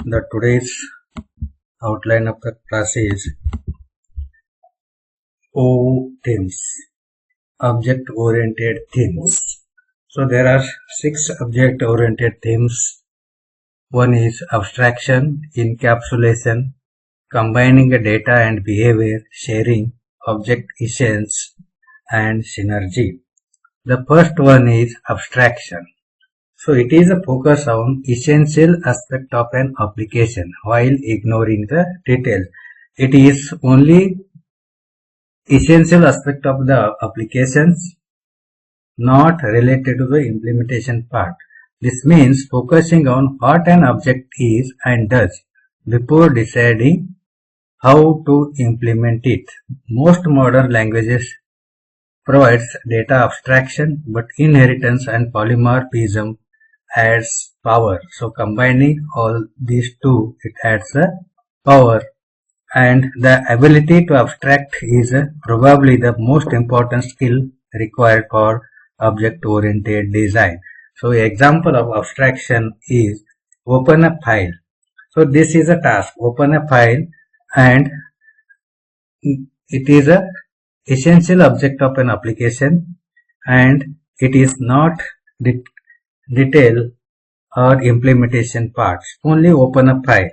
The today's outline of the class is OThemes, object-oriented themes. So there are 6 object-oriented themes. One is abstraction, encapsulation, combining the data and behavior, sharing, object essence, and synergy. The first one is abstraction. So it is a focus on essential aspect of an application while ignoring the details. It is only essential aspect of the applications, not related to the implementation part. This means focusing on what an object is and does before deciding how to implement it. Most modern languages provides data abstraction, but inheritance and polymorphism adds power. So combining all these two, it adds the power, and the ability to abstract is probably the most important skill required for object-oriented design. So example of abstraction is open a file. So this is a task, open a file, and it is a essential object of an application, and it is not detail or implementation parts, only open a file.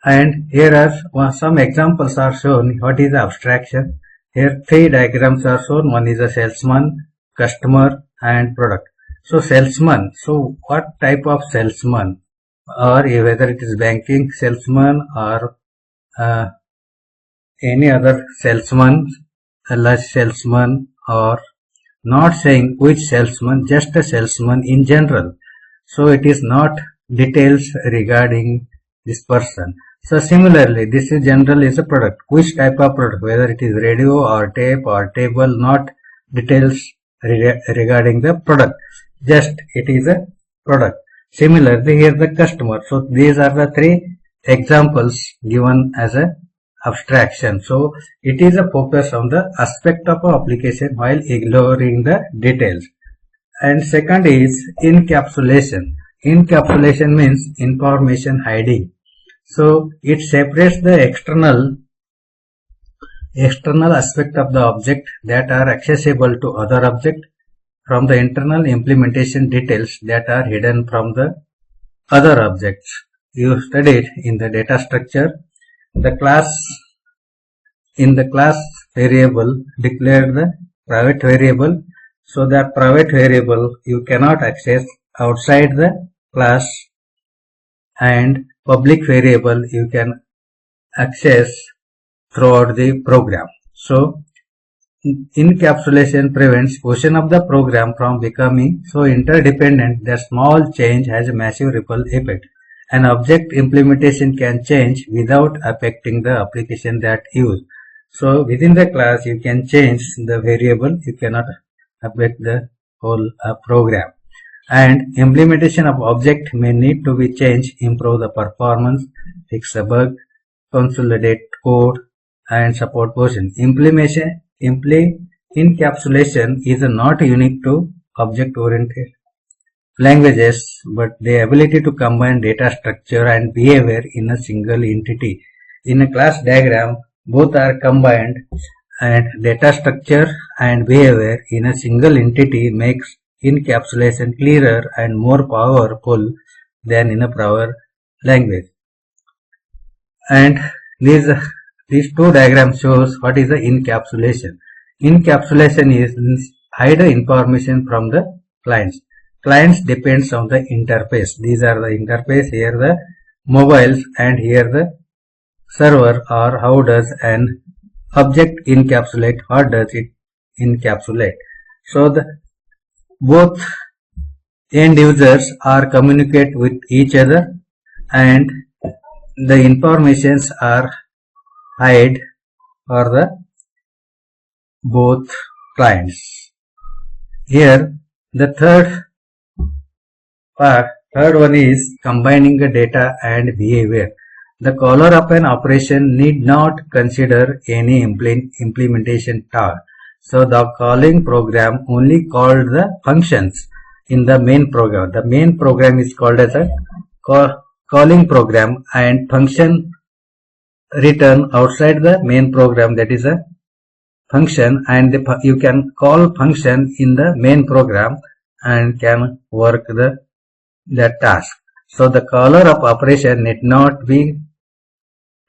And here are some examples are shown what is abstraction. Here 3 diagrams are shown. One is a salesman, customer, and product. So salesman, so what type of salesman, or whether it is banking salesman or any other salesman, a large salesman, or not saying which salesman, just a salesman in general. So it is not details regarding this person. So similarly, this is general is a product. Which type of product, whether it is radio or tape or table, not details regarding the product. Just it is a product. Similarly, here the customer. So these are the 3 examples given as a abstraction. So it is a focus on the aspect of an application while ignoring the details. And second is encapsulation. Encapsulation means information hiding. So it separates the external aspect of the object that are accessible to other object from the internal implementation details that are hidden from the other objects. You studied in the data structure. The class, in the class variable, declare the private variable. So that private variable you cannot access outside the class, and public variable you can access throughout the program. So encapsulation prevents portion of the program from becoming so interdependent that small change has a massive ripple effect. An object implementation can change without affecting the application that use. So within the class you can change the variable, you cannot affect the whole program. And implementation of object may need to be changed, improve the performance, fix a bug, consolidate code, and support version. Encapsulation is not unique to object-oriented languages, but the ability to combine data structure and behavior in a single entity. In a class diagram, both are combined, and data structure and behavior in a single entity makes encapsulation clearer and more powerful than in a prior language. And these 2 diagrams shows what is the encapsulation. Encapsulation is hide the information from the clients. Clients depends on the interface. These are the interface, here the mobiles, and here the server, or how does an object encapsulate, what does it encapsulate. So both end users are communicate with each other, and the informations are hide for the both clients. Here the third one is combining the data and behavior. The caller of an operation need not consider any implementation task. So the calling program only called the functions in the main program. The main program is called as a calling program and function return outside the main program, that is a function, and you can call function in the main program and can work that task. So the caller of operation need not be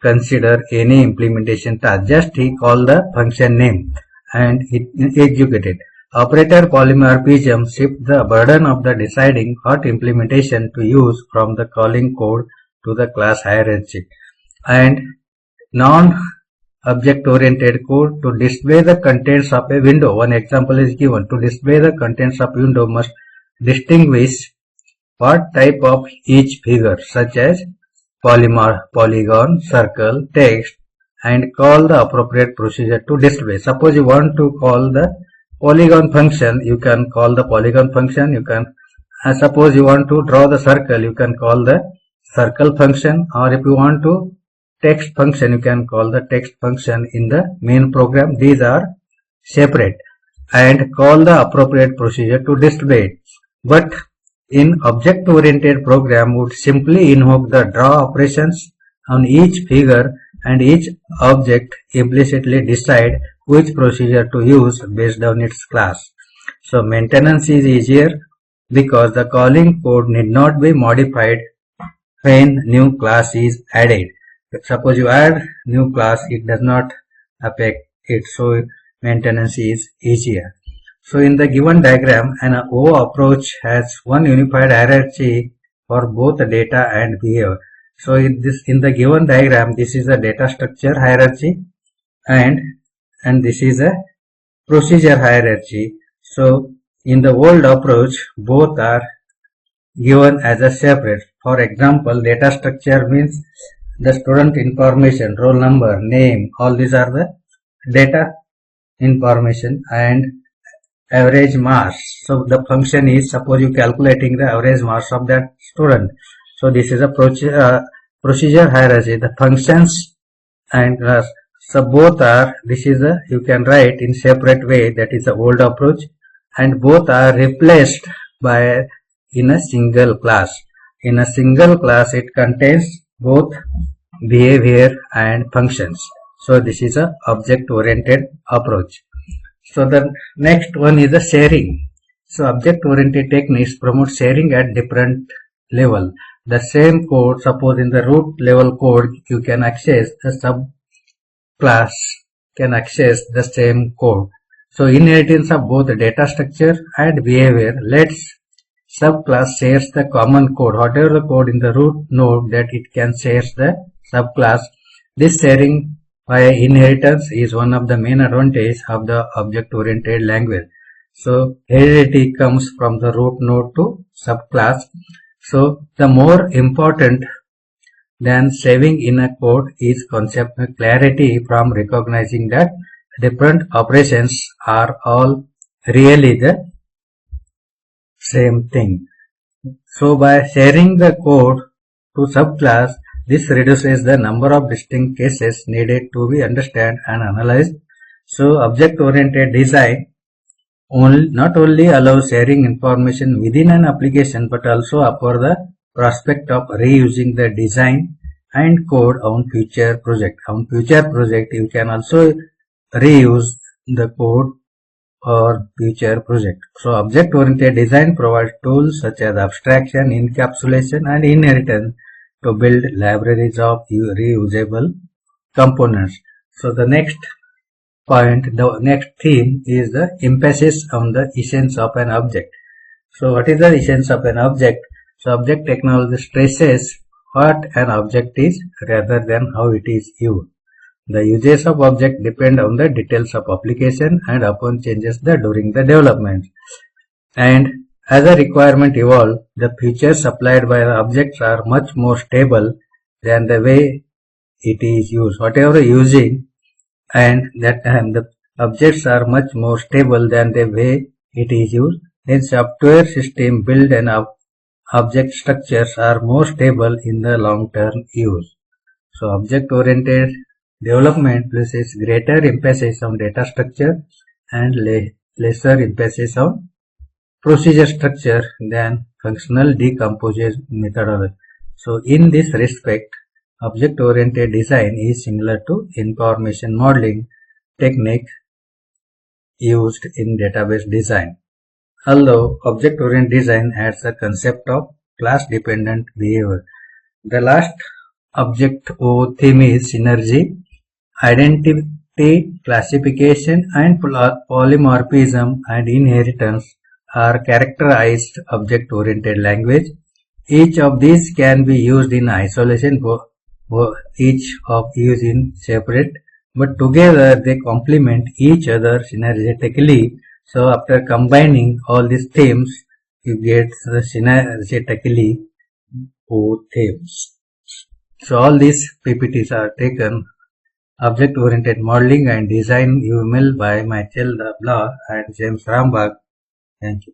consider any implementation task, just he call the function name and it executed. Operator polymorphism shift the burden of the deciding what implementation to use from the calling code to the class hierarchy. And non-object-oriented code to display the contents of a window. One example is given. To display the contents of window must distinguish what type of each figure, such as polygon, circle, text, and call the appropriate procedure to display. Suppose you want to call the polygon function, you can call the polygon function. You can suppose you want to draw the circle, you can call the circle function, or if you want to text function, you can call the text function in the main program. These are separate and call the appropriate procedure to display it. But in object-oriented program would simply invoke the draw operations on each figure and each object implicitly decide which procedure to use based on its class. So maintenance is easier because the calling code need not be modified when new class is added. Suppose you add new class, it does not affect it, so maintenance is easier. So in the given diagram, an O approach has one unified hierarchy for both data and behavior. So in the given diagram, this is a data structure hierarchy and this is a procedure hierarchy. So in the old approach, both are given as a separate. For example, data structure means the student information, roll number, name, all these are the data information, and average marks. So the function is, suppose you calculating the average marks of that student. So this is a procedure hierarchy. The functions and class, so both are, this is a, you can write in separate way, that is the old approach, and both are replaced by in a single class. In a single class, it contains both behavior and functions. So this is a object-oriented approach. So the next one is the sharing. So object-oriented techniques promote sharing at different level. The same code, suppose in the root level code, you can access the subclass can access the same code. So inheritance of both the data structure and behavior lets subclass shares the common code. Whatever the code in the root node, that it can share the subclass. This sharing via inheritance is one of the main advantages of the object-oriented language. So heredity comes from the root node to subclass. So the more important than saving in a code is concept clarity from recognizing that different operations are all really the same thing. So by sharing the code to subclass, this reduces the number of distinct cases needed to be understood and analyzed. So object-oriented design not only allows sharing information within an application, but also offer the prospect of reusing the design and code on future project. On future project, you can also reuse the code or future project. So object-oriented design provides tools such as abstraction, encapsulation, and inheritance to build libraries of reusable components. So the next point, the next theme is the emphasis on the essence of an object. So what is the essence of an object? So object technology stresses what an object is rather than how it is used. The uses of object depend on the details of application and upon changes during the development. And as a requirement evolve, the features supplied by the objects are much more stable than the way it is used. Whatever using, and that time the objects are much more stable than the way it is used. Then software system build and object structures are more stable in the long-term use. So object-oriented development places greater emphasis on data structure and lesser emphasis on procedure structure than functional decomposition methodology. So in this respect, object-oriented design is similar to information modeling technique used in database design. Although object-oriented design adds a concept of class-dependent behavior. The last object O theme is synergy, identity, classification, and polymorphism and inheritance are characterized object-oriented language. Each of these can be used in isolation, each of used in separate, but together they complement each other synergetically. So after combining all these themes, you get the synergetically O themes. So all these PPTs are taken Object-Oriented Modeling and Design UML by Michael Blah and James Rambach. Thank you.